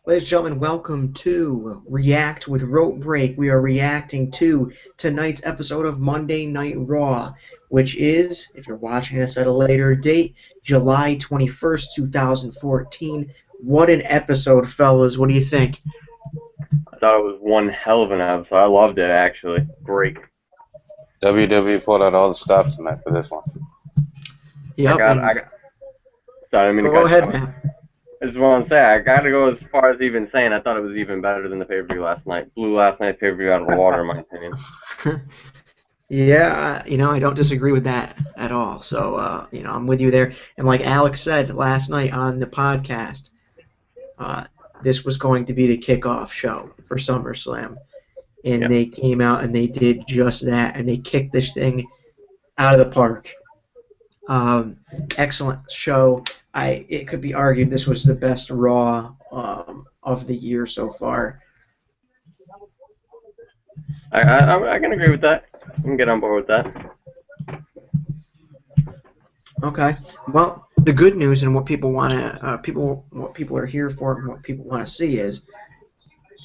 Ladies and gentlemen, welcome to React with Rope Break. We are reacting to tonight's episode of Monday Night Raw, which is, if you're watching this at a later date, July 21st, 2014. What an episode, fellas. What do you think? I thought it was one hell of an episode. I loved it, actually. Great. WWE pulled out all the stops tonight for this one. Yep. Sorry, I mean, go ahead, man. I just want to say, I got to go as far as even saying I thought it was even better than the pay-per-view last night. Blew last night's pay-per-view out of the water, in my opinion. Yeah, I don't disagree with that at all. So, I'm with you there. And like Alec said last night on the podcast, this was going to be the kickoff show for SummerSlam. And Yep. They came out and they did just that, and they kicked this thing out of the park. Excellent show. It could be argued this was the best Raw of the year so far. I can agree with that. I can get on board with that. Okay. Well, the good news and what people want to what people are here for and what people want to see is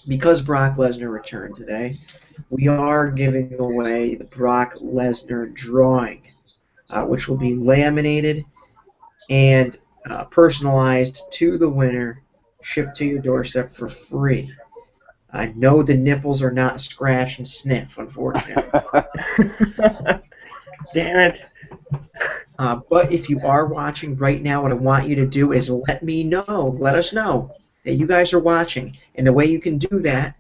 because Brock Lesnar returned today, we are giving away the Brock Lesnar drawing, which will be laminated and personalized to the winner, shipped to your doorstep for free. I know the nipples are not scratch and sniff, unfortunately. Damn it. But if you are watching right now, what I want you to do is let us know that you guys are watching. And the way you can do that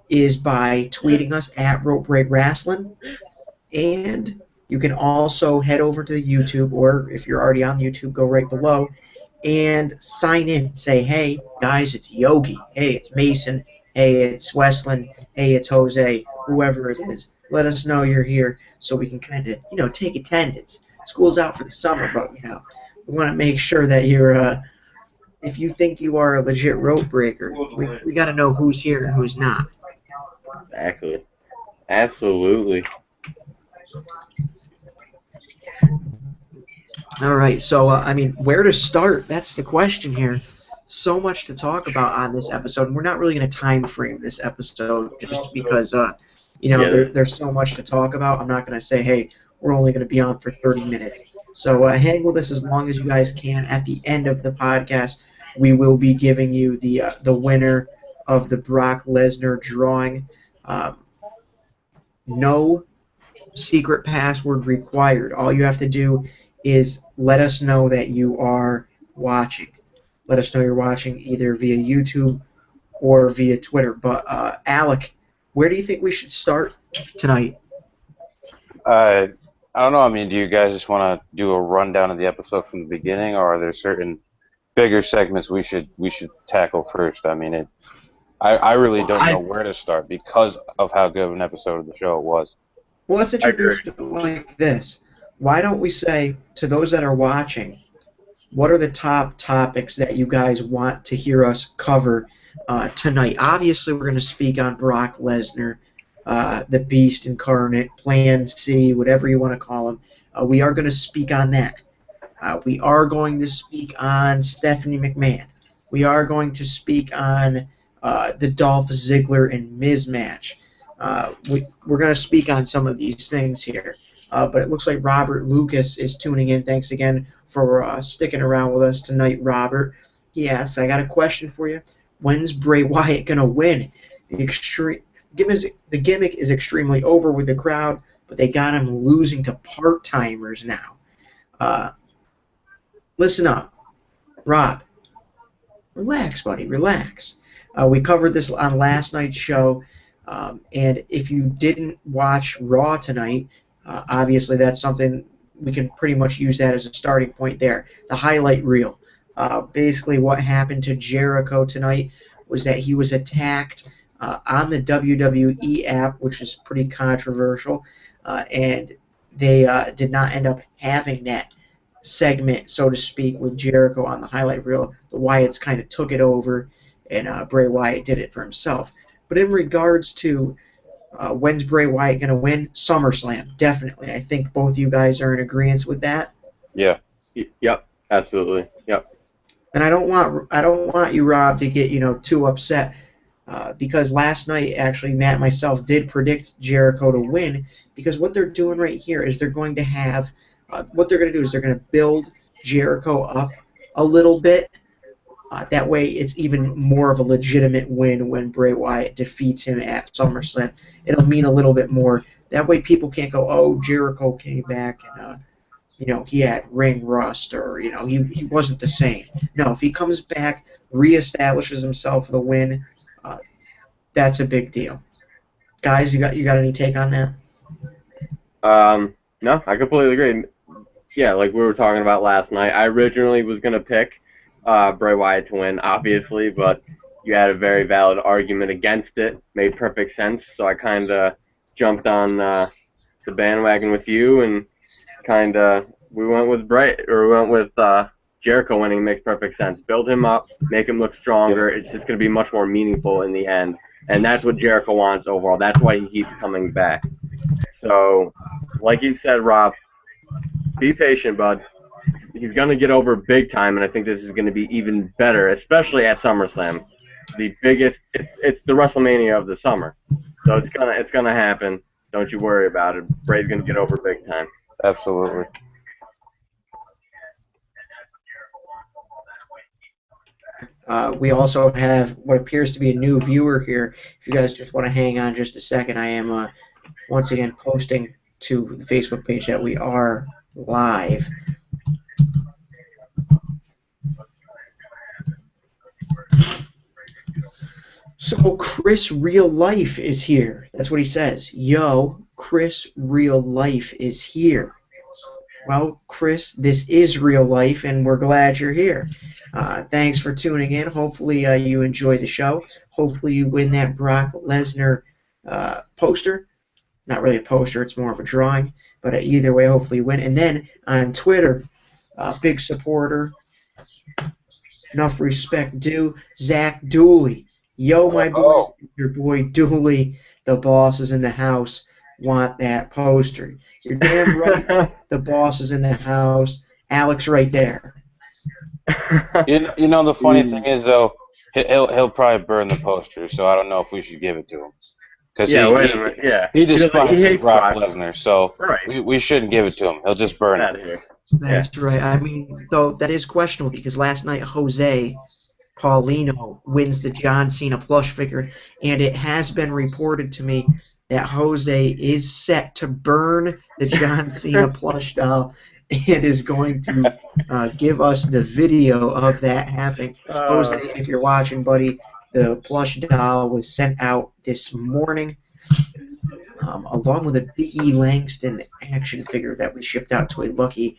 is by tweeting us at Rope Break Wrestling. And you can also head over to the YouTube, or if you're already on YouTube, go right below and sign in. Say, hey, guys, it's Yogi. Hey, it's Mason. Hey, it's Westland. Hey, it's Jose. Whoever it is. Let us know you're here so we can kind of, take attendance. School's out for the summer, but, we want to make sure that you're, if you think you are a legit rope breaker, we got to know who's here and who's not. Exactly. Absolutely. All right, so, where to start? That's the question here. So much to talk about on this episode, and we're not really going to time frame this episode just because, there's so much to talk about. I'm not going to say, hey, we're only going to be on for 30 minutes. So hang with us as long as you guys can. At the end of the podcast, we will be giving you the winner of the Brock Lesnar drawing. No secret password required. All you have to do is let us know that you are watching. Let us know you're watching either via YouTube or via Twitter. But, Alec, where do you think we should start tonight? I don't know. Do you guys just want to do a rundown of the episode from the beginning, or are there certain bigger segments we should tackle first? I really don't know where to start because of how good of an episode of the show it was. Well, let's introduce it like this. Why don't we say, to those that are watching, what are the top topics that you guys want to hear us cover tonight? Obviously, we're going to speak on Brock Lesnar, the Beast Incarnate, Plan C, whatever you want to call him. We are going to speak on that. We are going to speak on Stephanie McMahon. We are going to speak on the Dolph Ziggler and Miz match. We're going to speak on some of these things here. But it looks like Robert Lucas is tuning in. Thanks again for sticking around with us tonight, Robert. Yes, I got a question for you. When's Bray Wyatt going to win? The gimmick is extremely over with the crowd, but they got him losing to part-timers now. Listen up. Rob, relax, buddy, relax. We covered this on last night's show, and if you didn't watch Raw tonight, obviously that's something we can pretty much use that as a starting point there. The highlight reel. Basically what happened to Jericho tonight was that he was attacked on the WWE app, which is pretty controversial, and they did not end up having that segment, so to speak, with Jericho on the highlight reel. The Wyatts kind of took it over, and Bray Wyatt did it for himself. But in regards to when's Bray Wyatt going to win? SummerSlam, definitely. I think both you guys are in agreement with that. Yeah. Yep, absolutely. Yep. And I don't want you, Rob, to get too upset because last night actually Matt and myself did predict Jericho to win because what they're doing right here is they're going to have what they're going to do is they're going to build Jericho up a little bit. That way, it's even more of a legitimate win when Bray Wyatt defeats him at SummerSlam. It'll mean a little bit more. That way, people can't go, "Oh, Jericho came back and he had ring rust or he wasn't the same." No, if he comes back, reestablishes himself with a win, uh, that's a big deal. Guys, you got any take on that? No, I completely agree. Yeah, like we were talking about last night, I originally was going to pick Bray Wyatt to win, obviously, but you had a very valid argument against it. Made perfect sense, so I kind of jumped on the bandwagon with you, and kind of we went with Jericho winning. Makes perfect sense. Build him up, make him look stronger. It's just going to be much more meaningful in the end, and that's what Jericho wants overall. That's why he keeps coming back. So, like you said, Rob, be patient, bud. He's going to get over big time, and I think this is going to be even better, especially at SummerSlam. The biggest, it's the WrestleMania of the summer, so it's gonna happen. Don't you worry about it. Bray's going to get over big time. Absolutely. We also have what appears to be a new viewer here. If you guys just want to hang on just a second, I am once again posting to the Facebook page that we are live. So Chris Real Life is here. That's what he says. Yo, Chris Real Life is here. Well, Chris, this is real life, and we're glad you're here. Thanks for tuning in. Hopefully you enjoy the show. Hopefully you win that Brock Lesnar poster. Not really a poster, it's more of a drawing. But either way, hopefully you win. And then on Twitter, big supporter, enough respect due, Zach Dooley. Yo, my boys, your boy Dooley, the boss is in the house. Want that poster. You're damn right, the boss is in the house. Alec's right there. You know the funny thing is though, he'll probably burn the poster, so I don't know if we should give it to him. Because wait a minute. Yeah. he despises hates Brock Lesnar, so right. we shouldn't give it to him. He'll just burn Out it. of here. That's right. I mean, though, that is questionable because last night Jose Paulino wins the John Cena plush figure, and it has been reported to me that Jose is set to burn the John Cena plush doll and is going to give us the video of that happening. Jose, if you're watching, buddy, the plush doll was sent out this morning along with a Big E Langston action figure that we shipped out to a lucky,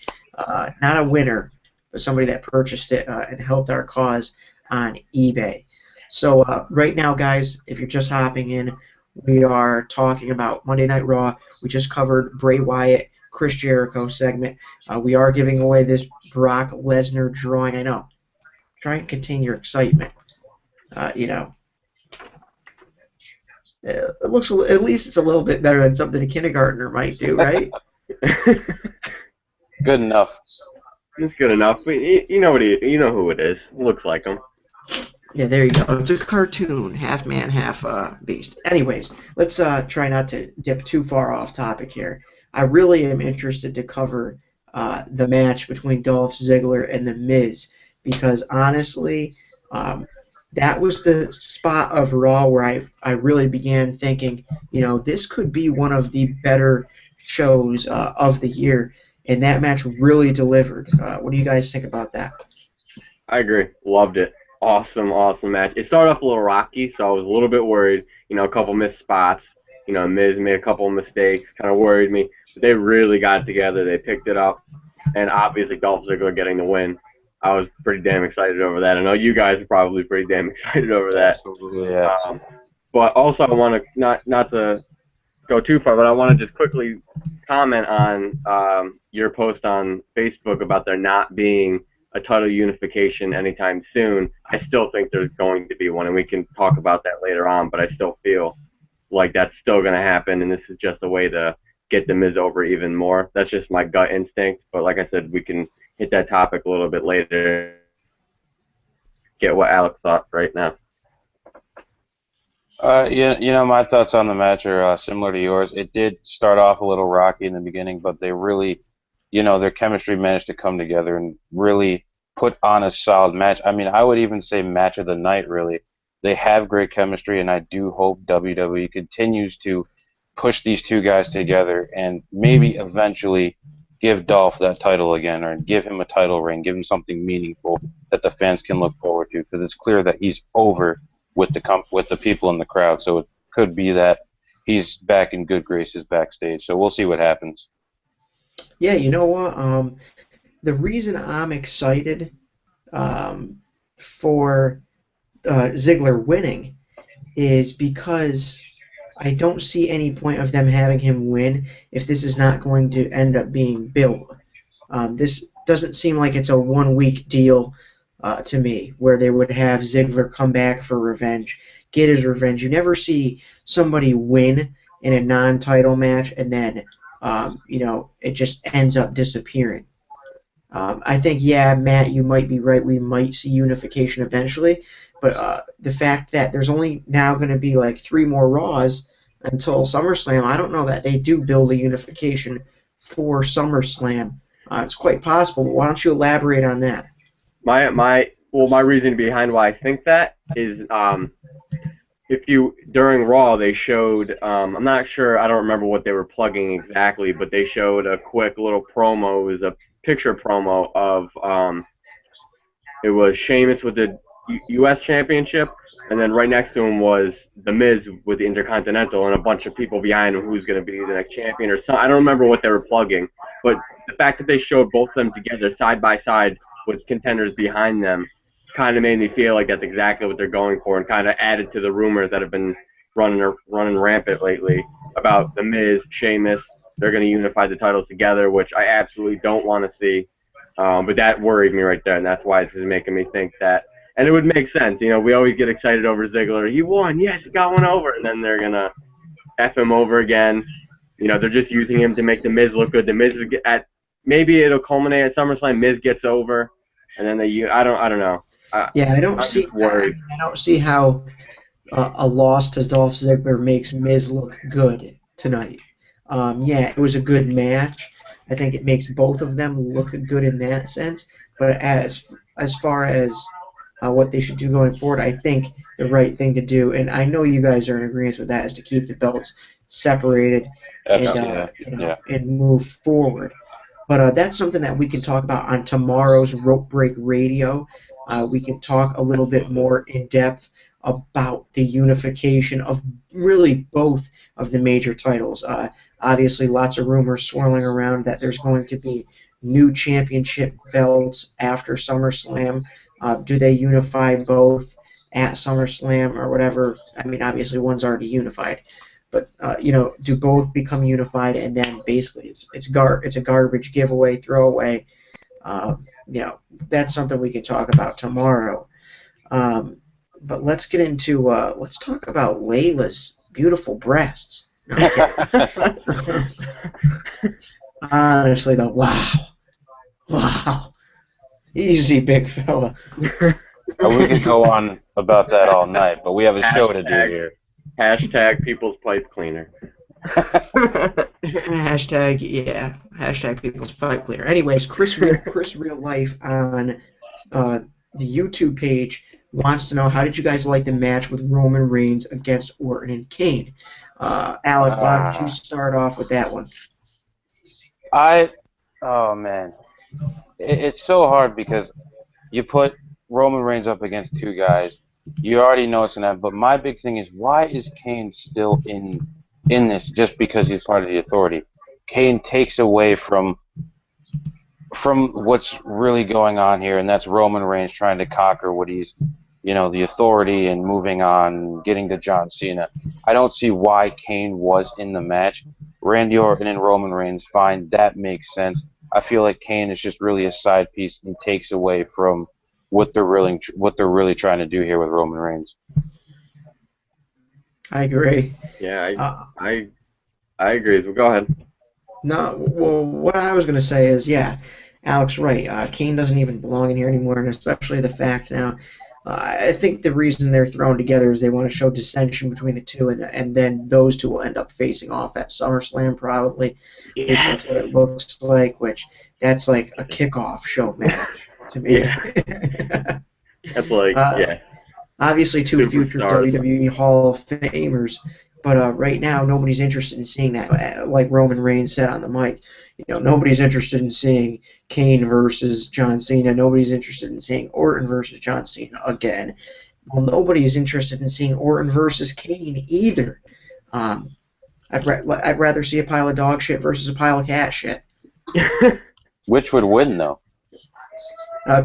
not a winner, but somebody that purchased it and helped our cause on eBay. So right now, guys, if you're just hopping in, we are talking about Monday Night Raw. We just covered Bray Wyatt, Chris Jericho segment. We are giving away this Brock Lesnar drawing. I know. Try and contain your excitement. It looks, at least it's a little bit better than something a kindergartner might do, right? Good enough. It's good enough. You know who it is. Looks like him. Yeah, there you go. It's a cartoon, half man, half beast. Anyways, let's try not to dip too far off topic here. I really am interested to cover the match between Dolph Ziggler and The Miz because honestly, that was the spot of Raw where I really began thinking, this could be one of the better shows of the year, and that match really delivered. What do you guys think about that? I agree. Loved it. Awesome match. It started off a little rocky, so I was a little bit worried. A couple missed spots. Miz made a couple of mistakes, kind of worried me. But they really got it together. They picked it up, and obviously Dolph Ziggler getting the win. I was pretty damn excited over that. I know you guys are probably pretty damn excited over that. Absolutely, yeah. But also, I want to not to go too far, but I want to just quickly comment on your post on Facebook about there not being a title unification anytime soon. I still think there's going to be one, and we can talk about that later on, but I still feel like that's still going to happen, and this is just a way to get The Miz over even more. That's just my gut instinct, but like I said, we can hit that topic a little bit later. get what Alec thought right now. My thoughts on the match are similar to yours. It did start off a little rocky in the beginning, but they really, their chemistry managed to come together and really put on a solid match. I mean, I would even say match of the night, really. They have great chemistry, and I do hope WWE continues to push these two guys together and maybe eventually give Dolph that title again or give him a title reign, give him something meaningful that the fans can look forward to because it's clear that he's over with the people in the crowd. So it could be that he's back in good graces backstage. So we'll see what happens. Yeah, you know what? The reason I'm excited for Ziggler winning is because I don't see any point of them having him win if this is not going to end up being built. This doesn't seem like it's a 1-week deal to me, where they would have Ziggler come back for revenge, get his revenge. You never see somebody win in a non-title match and then, it just ends up disappearing. I think, yeah, Matt, you might be right. We might see unification eventually, but the fact that there's only now going to be like 3 more Raws until SummerSlam, I don't know that they do build a unification for SummerSlam. It's quite possible. Why don't you elaborate on that? My reason behind why I think that is during Raw they showed I'm not sure, I don't remember what they were plugging exactly, but they showed a quick little promo. It was a picture promo of it was Sheamus with the U.S. Championship, and then right next to him was The Miz with the Intercontinental, and a bunch of people behind him who's going to be the next champion or something. I don't remember what they were plugging, but the fact that they showed both of them together side by side with contenders behind them kind of made me feel like that's exactly what they're going for, and kind of added to the rumors that have been running rampant lately about The Miz, Sheamus. They're going to unify the titles together, which I absolutely don't want to see. But that worried me right there, and that's why this is making me think that. And it would make sense. We always get excited over Ziggler. He won. Yes, he got one over. And then they're going to F him over again. They're just using him to make The Miz look good. The Miz is maybe it'll culminate at SummerSlam. Miz gets over, and then I don't know. I don't see how a loss to Dolph Ziggler makes Miz look good tonight. It was a good match. I think it makes both of them look good in that sense. But as far as what they should do going forward, I think the right thing to do, and I know you guys are in agreement with that, is to keep the belts separated and move forward. But that's something that we can talk about on tomorrow's Rope Break Radio. We can talk a little bit more in depth about the unification of really both of the major titles. Obviously, lots of rumors swirling around that there's going to be new championship belts after SummerSlam. Do they unify both at SummerSlam or whatever? I mean, obviously one's already unified. But, do both become unified, and then basically it's a garbage giveaway, throwaway. That's something we can talk about tomorrow. But let's get into, let's talk about Layla's beautiful breasts. No, I'm kidding. Honestly, though, wow. Easy, big fella. We could go on about that all night, but we have a show to do here. Hashtag people's pipe cleaner. Hashtag people's pipe cleaner. Anyways, Chris Real Life on the YouTube page wants to know, how did you guys like the match with Roman Reigns against Orton and Kane? Alec, why don't you start off with that one? Oh man, it's so hard because you put Roman Reigns up against two guys. You already know it's gonna happen, but my big thing is, why is Kane still in this just because he's part of the Authority? Kane takes away from what's really going on here, and that's Roman Reigns trying to conquer what he's, the Authority and moving on, getting to John Cena. I don't see why Kane was in the match. Randy Orton and Roman Reigns, fine, that makes sense. I feel like Kane is just really a side piece and takes away from what they're really trying to do here with Roman Reigns. I agree. Yeah, I agree. So go ahead. No, well, what I was going to say is, Alec's right. Kane doesn't even belong in here anymore, and especially the fact now I think the reason they're thrown together is they want to show dissension between the two, and then those two will end up facing off at SummerSlam probably. At least Yeah. that's what it looks like, which that's like a kickoff show match to me. Yeah. That's like, yeah. Obviously, two future Superstars. WWE Hall of Famers, but right now nobody's interested in seeing that. Like Roman Reigns said on the mic, nobody's interested in seeing Kane versus John Cena. Nobody's interested in seeing Orton versus John Cena again. Well, nobody is interested in seeing Orton versus Kane either. I'd rather see a pile of dog shit versus a pile of cat shit. Which would win, though?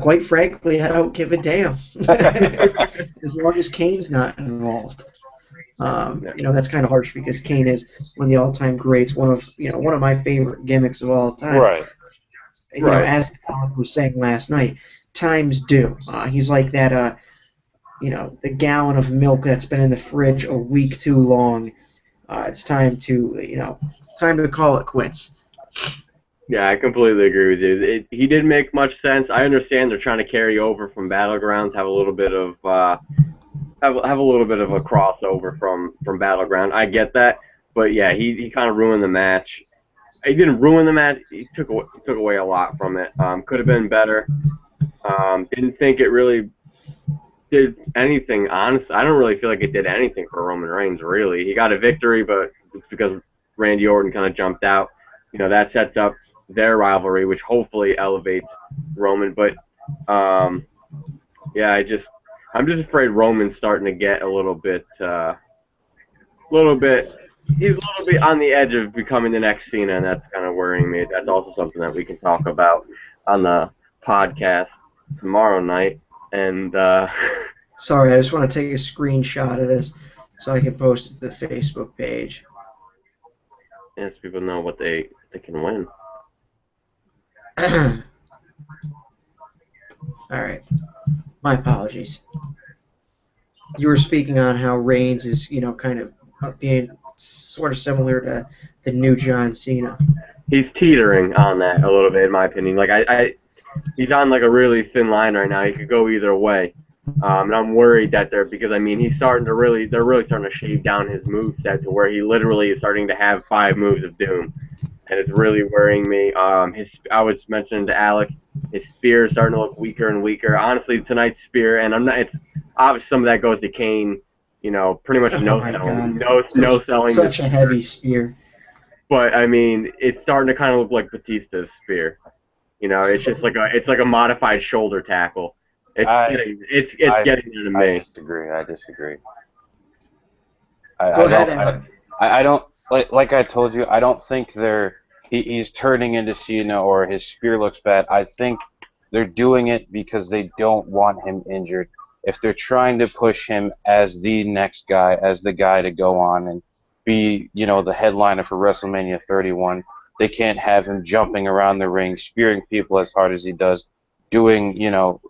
Quite frankly, I don't give a damn. As long as Kane's not involved. That's kind of harsh because Kane is one of the all-time greats, one of my favorite gimmicks of all time. Right. As Alec was saying last night, times do. He's like that, the gallon of milk that's been in the fridge a week too long. It's time to call it quits. Yeah, I completely agree with you. He didn't make much sense. I understand they're trying to carry over from Battlegrounds, have a little bit of have a little bit of a crossover from Battleground. I get that, but yeah, he kind of ruined the match. He didn't ruin the match. He took away a lot from it. Could have been better. Didn't think it really did anything. Honestly, I don't really feel like it did anything for Roman Reigns. Really, he got a victory, but it's because Randy Orton kind of jumped out. That sets up their rivalry, which hopefully elevates Roman. But yeah, I'm just afraid Roman's starting to get a little bit. He's a little bit on the edge of becoming the next Cena, and that's kind of worrying me. That's also something that we can talk about on the podcast tomorrow night. And sorry, I just want to take a screenshot of this so I can post it to the Facebook page. Yes, people know what they can win. All right. My apologies. You were speaking on how Reigns is, kind of being sort of similar to the new John Cena. He's teetering on that a little bit, in my opinion. Like he's on like a really thin line right now. He could go either way, and I'm worried that they're he's starting to they're really starting to shave down his moveset to where he literally is starting to have 5 moves of doom. And it's really worrying me. I was mentioning to Alec, his spear is starting to look weaker and weaker. Honestly, tonight's spear, and it's obviously some of that goes to Kane. Pretty much no selling. Such a heavy spear. But I mean, it's starting to kind of look like Batista's spear. It's just like a modified shoulder tackle. It's getting into me. I disagree. Go ahead, Alec. I don't like I told you. I don't think he's turning into Cena or his spear looks bad. I think they're doing it because they don't want him injured. If they're trying to push him as the next guy, as the guy to go on and be, the headliner for WrestleMania 31, they can't have him jumping around the ring, spearing people as hard as he does, doing,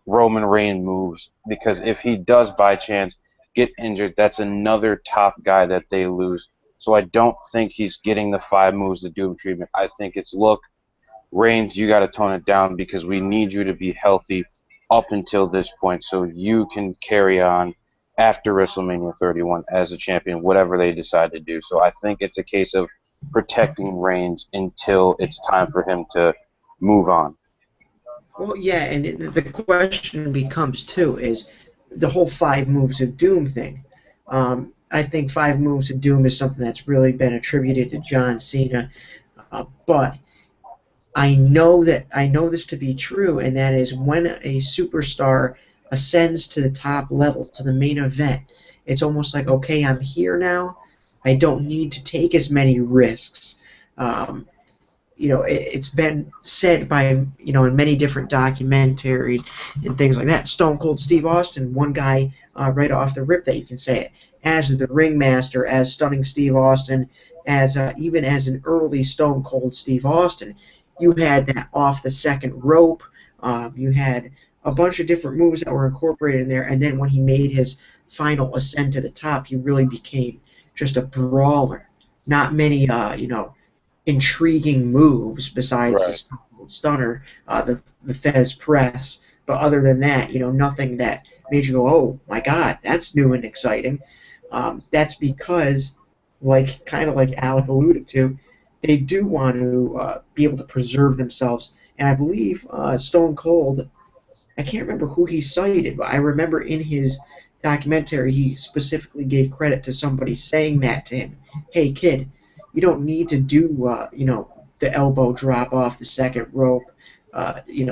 Roman Reigns moves. Because if he does by chance get injured, that's another top guy that they lose. So I don't think he's getting the 5 moves of doom treatment. I think it's, look, Reigns, you got to tone it down because we need you to be healthy up until this point so you can carry on after WrestleMania 31 as a champion, whatever they decide to do. So I think it's a case of protecting Reigns until it's time for him to move on. Well, yeah, and the question becomes, too, is the whole 5 moves of doom thing. I think 5 moves of doom is something that's really been attributed to John Cena, but I know this to be true, and that is when a superstar ascends to the top level, to the main event, it's almost like, okay, I'm here now. I don't need to take as many risks. It's been said by, in many different documentaries and things like that. Stone Cold Steve Austin, one guy right off the rip that you can say it, as the ringmaster, as Stunning Steve Austin, as even as an early Stone Cold Steve Austin, you had that off the second rope. You had a bunch of different moves that were incorporated in there, and then when he made his final ascent to the top, he really became just a brawler. Not many, intriguing moves besides the Stone Cold Stunner, the Fez press, but other than that, nothing that made you go, oh my God, that's new and exciting. That's because, kind of like Alec alluded to, they do want to be able to preserve themselves. And I believe Stone Cold, I can't remember who he cited, but I remember in his documentary he specifically gave credit to somebody saying that to him. Hey, kid, you don't need to do, the elbow drop off the second rope,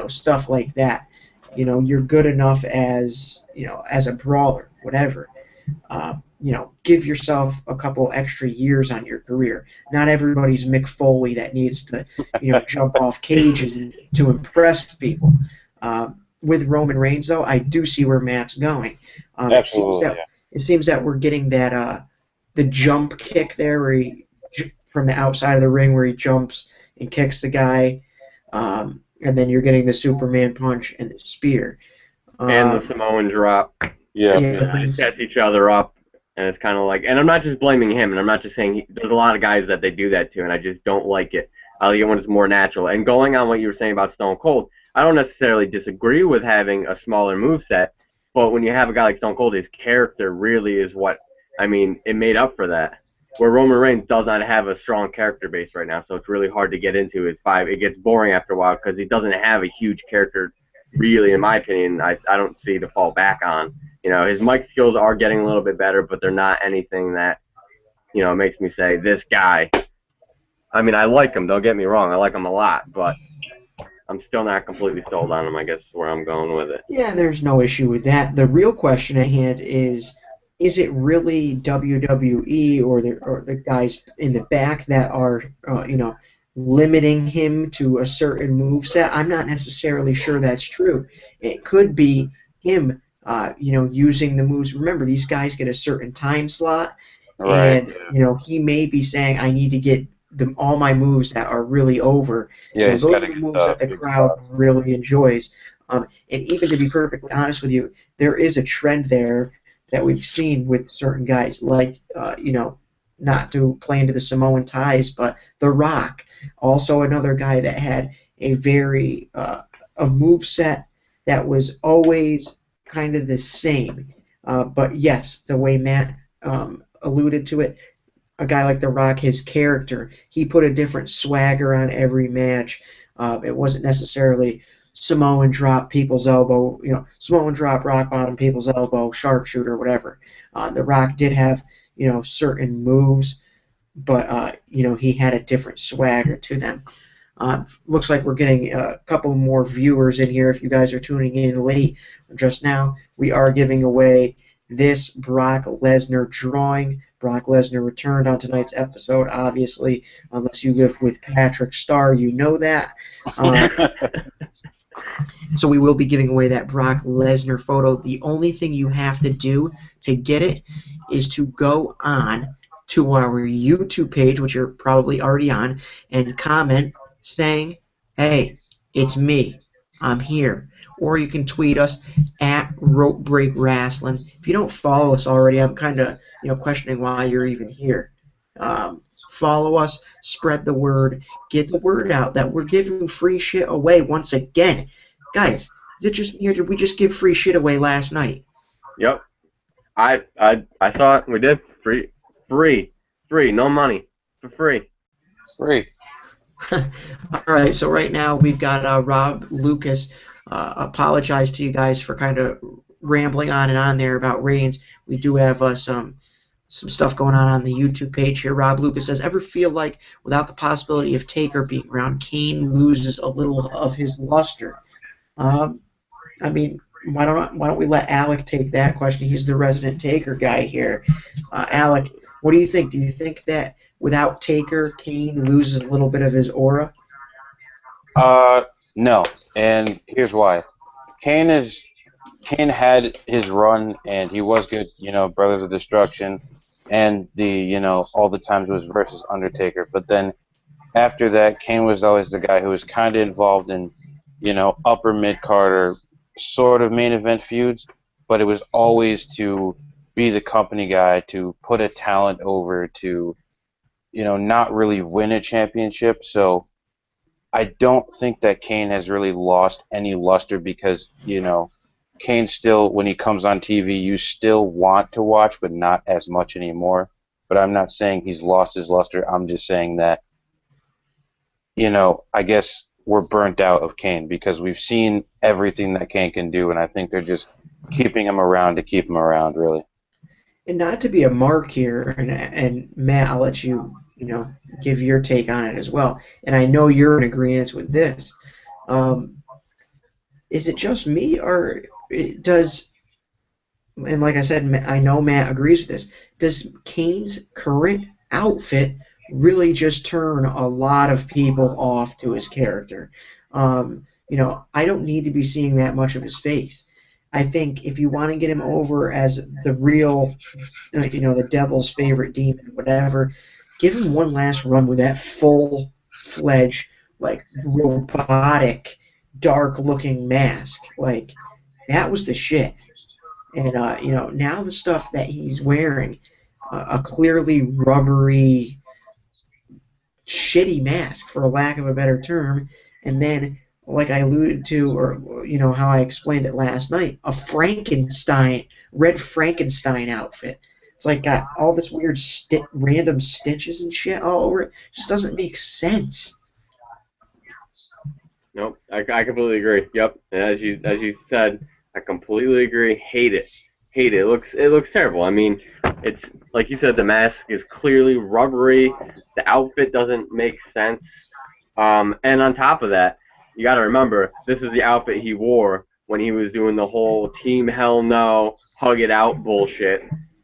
stuff like that. You're good enough as a brawler, whatever. Give yourself a couple extra years on your career. Not everybody's Mick Foley that needs to, jump off cages to impress people. With Roman Reigns, though, I do see where Matt's going. Absolutely. It seems that we're getting that the jump kick there, where from the outside of the ring, where he jumps and kicks the guy, and then you're getting the Superman punch and the spear. And the Samoan drop. Yeah. They set each other up, and it's kind of like, and I'm not just blaming him, and I'm not just saying, there's a lot of guys that they do that to, and I just don't like it. I like it when it's more natural. And going on what you were saying about Stone Cold, I don't necessarily disagree with having a smaller moveset, but when you have a guy like Stone Cold, his character really is what, it made up for that. Where Roman Reigns does not have a strong character base right now, so it's really hard to get into his five. It gets boring after a while because he doesn't have a huge character, really, in my opinion. I don't see to fall back on. His mic skills are getting a little bit better, but they're not anything that, makes me say, this guy. I like him, don't get me wrong. I like him a lot, but I'm still not completely sold on him, I guess is where I'm going with it. Yeah, there's no issue with that. The real question at hand is it really WWE or the guys in the back that are, limiting him to a certain moveset? I'm not necessarily sure that's true. It could be him, using the moves. Remember, these guys get a certain time slot, Right. and, he may be saying, I need to get all my moves that are really over. Yeah, those are the moves that the crowd really enjoys. And even to be perfectly honest with you, there is a trend there that we've seen with certain guys, like, not to play into the Samoan ties, but The Rock, also another guy that had a very, a moveset that was always kind of the same. But yes, the way Matt alluded to it, a guy like The Rock, his character, he put a different swagger on every match. It wasn't necessarily Samoan drop, people's elbow, Samoan drop, rock bottom, people's elbow, sharpshooter, whatever. The Rock did have, certain moves, but, he had a different swagger to them. Looks like we're getting a couple more viewers in here. If you guys are tuning in late just now, we are giving away this Brock Lesnar drawing. Brock Lesnar returned on tonight's episode, obviously, unless you live with Patrick Starr, you know that. So we will be giving away that Brock Lesnar photo. The only thing you have to do to get it is to go on to our YouTube page, which you're probably already on, and comment saying, hey, it's me. I'm here. Or you can tweet us at Rope Break Wrestling. If you don't follow us already, I'm kind of questioning why you're even here. Follow us, spread the word, get the word out that we're giving free shit away once again. Guys, is it just me or did we just give free shit away last night? Yep. I thought we did. Free, no money, for free. Free. All right, so right now we've got Rob Lucas. Apologize to you guys for kind of rambling on and on there about Reigns. We do have some stuff going on the YouTube page here. Rob Lucas says, ever feel like without the possibility of Taker being around, Kane loses a little of his luster? Why don't we let Alec take that question? He's the resident Taker guy here. Alec, what do you think? Do you think that without Taker, Kane loses a little bit of his aura? No, and here's why. Kane had his run, and he was good, Brothers of Destruction, and all the times it was versus Undertaker. But then after that, Kane was always the guy who was kind of involved in, upper mid-card or sort of main event feuds, but it was always to be the company guy, to put a talent over, to, not really win a championship. So I don't think that Kane has really lost any luster because, Kane still, when he comes on TV, you still want to watch, but not as much anymore. But I'm not saying he's lost his luster. I'm just saying that, I guess we're burnt out of Kane because we've seen everything that Kane can do, and I think they're just keeping him around to keep him around, really. And not to be a mark here, and Matt, I'll let you, give your take on it as well. And I know you're in agreement with this. Is it just me, or does, and like I said, I know Matt agrees with this, does Kane's current outfit really just turn a lot of people off to his character? I don't need to be seeing that much of his face. I think if you want to get him over as the real, the devil's favorite demon, whatever, give him one last run with that full-fledged, like, robotic, dark-looking mask. Like, that was the shit. And, now the stuff that he's wearing, a clearly rubbery, shitty mask, for a lack of a better term, and then, like I alluded to, or, how I explained it last night, a red Frankenstein outfit. It's like got all this weird random stitches and shit all over it. Just doesn't make sense. Nope, I completely agree. Yep, and as you said, I completely agree. Hate it. It looks terrible. I mean, it's like you said, the mask is clearly rubbery. The outfit doesn't make sense. And on top of that, you got to remember, this is the outfit he wore when he was doing the whole Team Hell No, hug it out bullshit.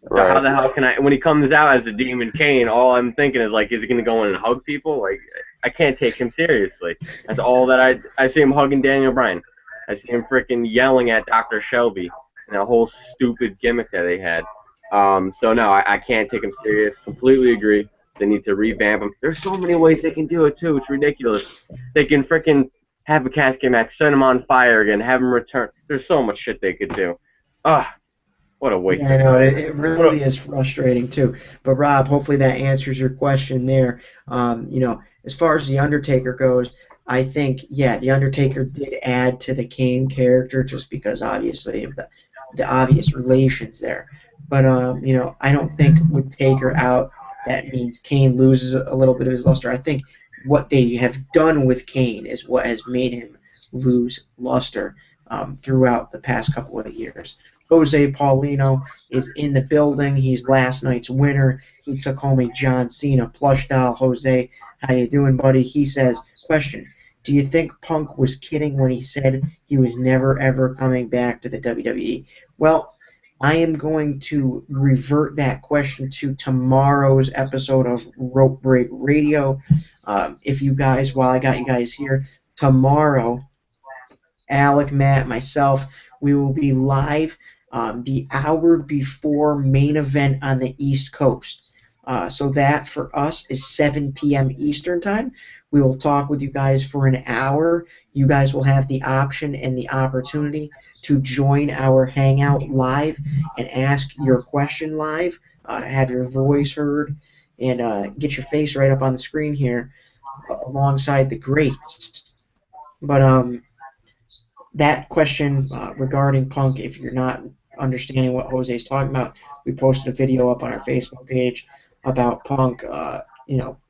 So Right. how the hell can when he comes out as the Demon Kane, all I'm thinking is, like, is he going to go in and hug people? Like, I can't take him seriously. That's all that I see him hugging Daniel Bryan. I see him freaking yelling at Dr. Shelby and a whole stupid gimmick that they had. So no, I can't take him serious. Completely agree. They need to revamp him. There's so many ways they can do it too. It's ridiculous. They can freaking have a casket match, set him on fire again, have him return. There's so much shit they could do. What a waste Yeah, I of know, time. it really is frustrating too. But Rob, hopefully that answers your question there. As far as the Undertaker goes, I think the Undertaker did add to the Kane character just because obviously of the obvious relations there. But I don't think with Taker out that means Kane loses a little bit of his luster. I think what they have done with Kane is what has made him lose luster throughout the past couple of years. Jose Paulino is in the building. He's last night's winner. He took home a John Cena plush doll. Jose, how you doing, buddy? He says, question, do you think Punk was kidding when he said he was never, ever coming back to the WWE? Well, I am going to revert that question to tomorrow's episode of Rope Break Radio. If you guys, while I got you guys here, tomorrow, Alec, Matt, myself, we will be live the hour before main event on the East Coast. So that for us is 7 p.m. Eastern Time. We will talk with you guys for an hour. You guys will have the option and the opportunity to join our hangout live and ask your question live, have your voice heard, and get your face right up on the screen here alongside the greats. But that question regarding Punk, if you're not understanding what Jose is talking about, we posted a video up on our Facebook page about Punk,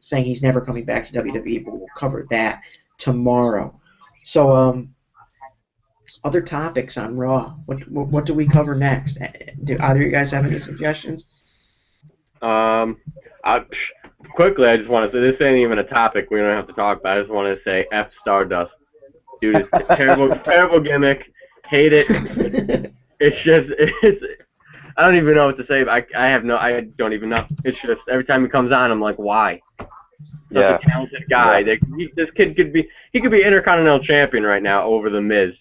saying he's never coming back to WWE, but we'll cover that tomorrow. So, other topics on Raw. What do we cover next? Do either of you guys have any suggestions? Quickly, I just want to say, this ain't even a topic we don't have to talk about. I just want to say F Stardust. Dude, it's a terrible gimmick. Hate it. I don't even know what to say. I don't even know. It's just, every time he comes on, I'm like, why? Such a talented guy. Yeah. This kid could be Intercontinental Champion right now over The Miz.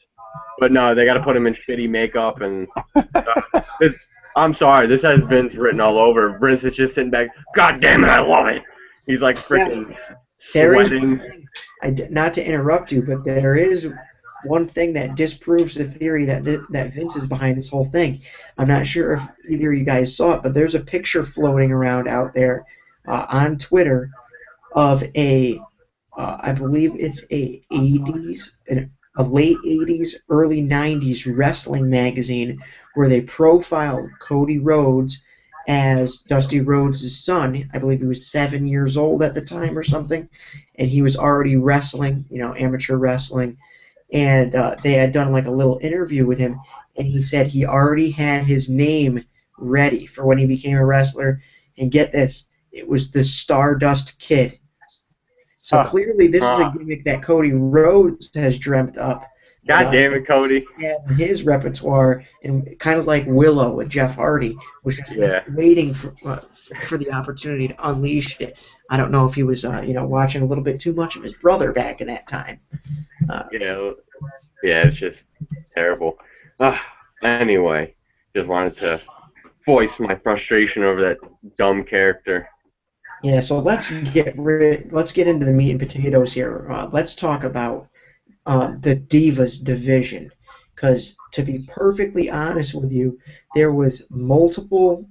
But no, they got to put him in shitty makeup and I'm sorry, this has Vince written all over. Vince is just sitting back, God damn it, I love it. He's like freaking sweating. Not to interrupt you, but there is one thing that disproves the theory that Vince is behind this whole thing. I'm not sure if either of you guys saw it, but there's a picture floating around out there on Twitter of a I believe it's a late 80s, early 90s wrestling magazine where they profiled Cody Rhodes as Dusty Rhodes' son. I believe he was 7 years old at the time or something, and he was already wrestling, amateur wrestling. And they had done like a little interview with him, and he said he already had his name ready for when he became a wrestler. And get this, it was the Stardust Kid. So Huh. clearly, this is a Huh. gimmick that Cody Rhodes has dreamt up. God damn it, Cody. In his repertoire, and kind of like Willow and Jeff Hardy, was just Yeah. waiting for the opportunity to unleash it. I don't know if he was, watching a little bit too much of his brother back in that time. Yeah. Yeah, it's just terrible. Anyway, just wanted to voice my frustration over that dumb character. Yeah, so let's get into the meat and potatoes here. Let's talk about the Divas division, because to be perfectly honest with you, there was multiple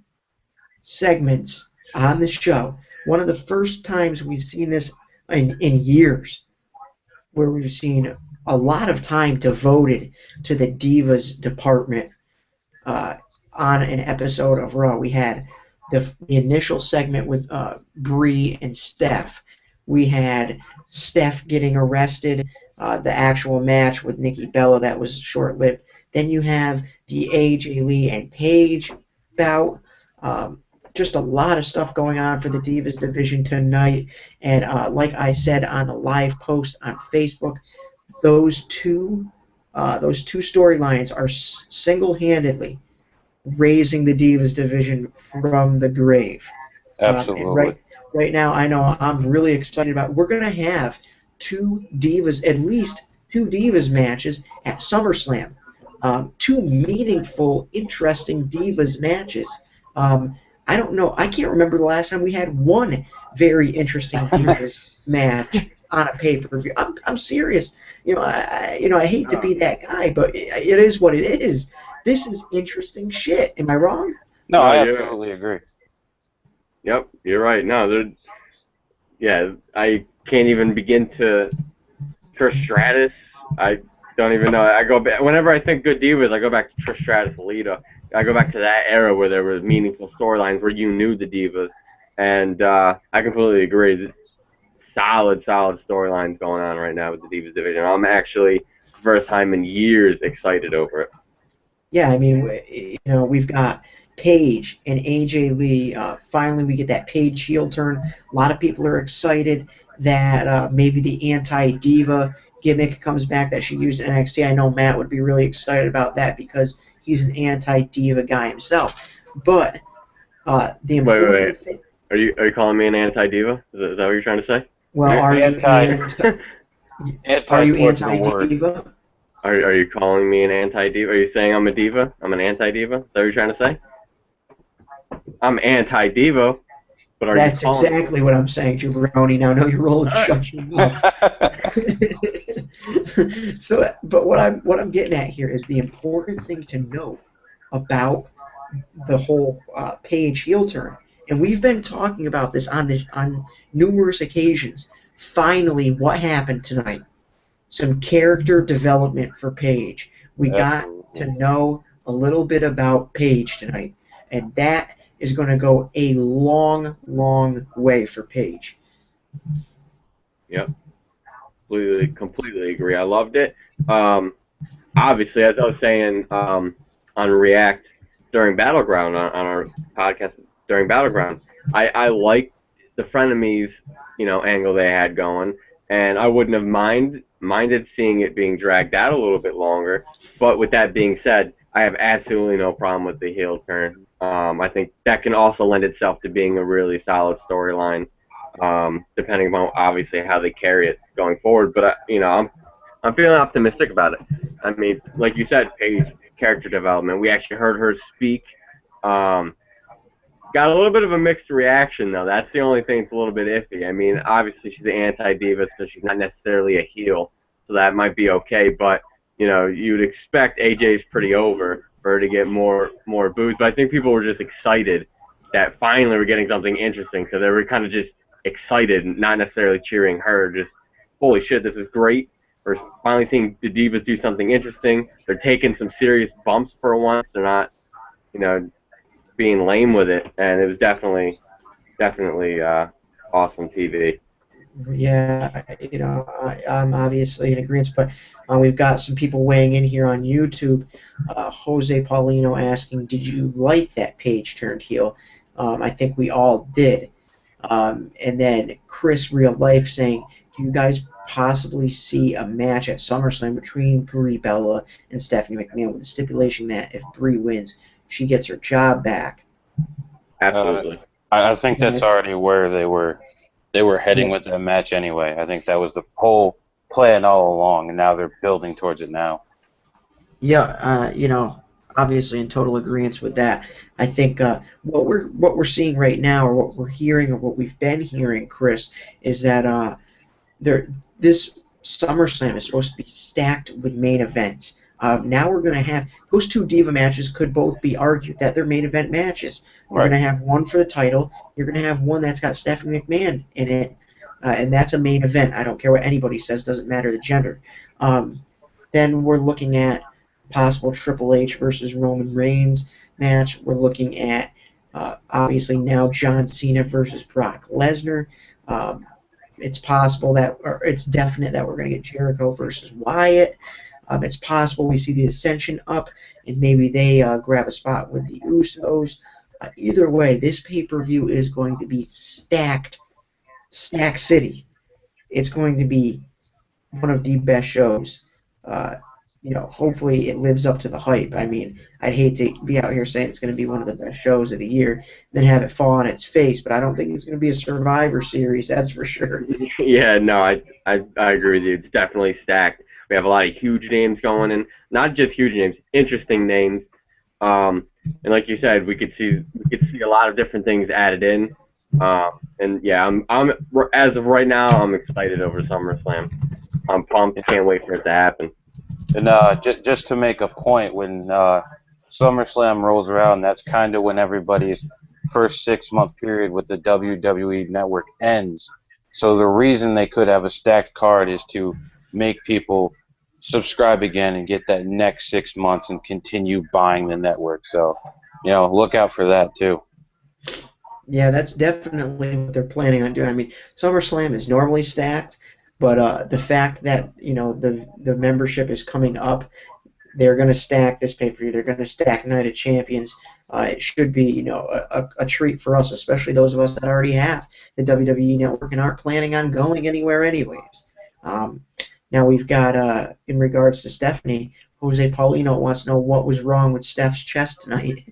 segments on the show. One of the first times we've seen this in years, where we've seen a lot of time devoted to the Divas department uh, on an episode of Raw. We had the initial segment with Bree and Steph. We had Steph getting arrested, the actual match with Nikki Bella that was short-lived. Then you have the AJ Lee and Paige bout. Just a lot of stuff going on for the Divas division tonight. And like I said on the live post on Facebook, those two storylines are single-handedly raising the Divas division from the grave. And Absolutely. right now, I know I'm really excited about. We're gonna have at least two Divas matches at SummerSlam. Two meaningful, interesting Divas matches. I don't know. I can't remember the last time we had one very interesting Divas match on a pay-per-view. I'm serious. I hate to be that guy, but it is what it is. This is interesting shit. Am I wrong? No, Oh, I yeah. absolutely agree. Yep, you're right. No, yeah, I can't even begin to. Trish Stratus, I don't even know. I go back whenever I think good divas, I go back to Trish Stratus, Lita. I go back to that era where there was meaningful storylines where you knew the divas, and I completely agree. Solid storylines going on right now with the divas division. I'm actually first time in years excited over it. Yeah, I mean, we've got Paige and AJ Lee. Finally, we get that Paige heel turn. A lot of people are excited that maybe the anti-diva gimmick comes back that she used in NXT. I know Matt would be really excited about that because he's an anti-diva guy himself. But the important Wait. thing. Are you calling me an anti-diva? Is that what you're trying to say? Well, are you Towards the word. anti-diva? Are you calling me an anti-diva? Are you saying I'm a diva? I'm an anti-diva? Is that what you're trying to say? I'm anti-diva, but are That's you calling exactly what I'm saying, Jabroni. Now, no, you're rolling. Shut your mouth. But what I'm getting at here is the important thing to know about the whole Paige heel turn, and we've been talking about this on numerous occasions. Finally, what happened tonight? Some character development for Paige. We got to know a little bit about Paige tonight, and that is going to go a long, long way for Paige. Yep, completely agree. I loved it. Obviously, as I was saying on React during Battleground on our podcast during Battleground, I liked the frenemies angle they had going, and I wouldn't have minded seeing it being dragged out a little bit longer. But with that being said, I have absolutely no problem with the heel turn. I think that can also lend itself to being a really solid storyline, depending on obviously how they carry it going forward. But I'm feeling optimistic about it. I mean, like you said, Paige, character development. We actually heard her speak. Got a little bit of a mixed reaction, though. That's the only thing that's a little bit iffy. I mean, obviously she's an anti-diva, so she's not necessarily a heel, so that might be okay. But, you'd expect AJ's pretty over for her to get more boos. But I think people were just excited that finally we're getting something interesting, so they were kind of just excited, not necessarily cheering her, just holy shit, this is great. We're finally seeing the Divas do something interesting. They're taking some serious bumps for once. They're not, being lame with it, and it was definitely awesome TV. Yeah, I'm obviously in agreement, but we've got some people weighing in here on YouTube. Jose Paulino asking, did you like that Paige turned heel? I think we all did. And then Chris Real Life saying, do you guys possibly see a match at SummerSlam between Brie Bella and Stephanie McMahon with the stipulation that if Brie wins, she gets her job back? Absolutely. I think that's already where they were heading with the match anyway. I think that was the whole plan all along, and now they're building towards it now. Yeah, obviously in total agreement with that. I think what we're seeing right now, or what we're hearing, or what we've been hearing, Chris, is that this SummerSlam is supposed to be stacked with main events. Now we're going to have those two Diva matches could both be argued that they're main event matches. We're going to have one for the title. You're going to have one that's got Stephanie McMahon in it, and that's a main event. I don't care what anybody says. Doesn't matter the gender. Then we're looking at possible Triple H versus Roman Reigns match. We're looking at obviously now John Cena versus Brock Lesnar. It's possible that, or it's definite that we're going to get Jericho versus Wyatt. It's possible we see the Ascension up, and maybe they grab a spot with the Usos. Either way, this pay-per-view is going to be stacked city. It's going to be one of the best shows. Hopefully it lives up to the hype. I mean, I'd hate to be out here saying it's going to be one of the best shows of the year, then have it fall on its face, but I don't think it's going to be a Survivor Series, that's for sure. Yeah, no, I agree with you. It's definitely stacked. We have a lot of huge names going in, not just huge names, interesting names. And like you said, we could see a lot of different things added in. And yeah, I'm as of right now, I'm excited over SummerSlam. I'm pumped. Can't wait for it to happen. And just to make a point, when SummerSlam rolls around, that's kind of when everybody's first 6-month period with the WWE Network ends. So the reason they could have a stacked card is to make people subscribe again and get that next 6 months and continue buying the network. So, look out for that too. Yeah, that's definitely what they're planning on doing. I mean, SummerSlam is normally stacked, but the fact that the membership is coming up, they're going to stack this pay-per-view. They're going to stack Night of Champions. It should be a treat for us, especially those of us that already have the WWE Network and aren't planning on going anywhere anyways. Now we've got, in regards to Stephanie, Jose Paulino wants to know what was wrong with Steph's chest tonight.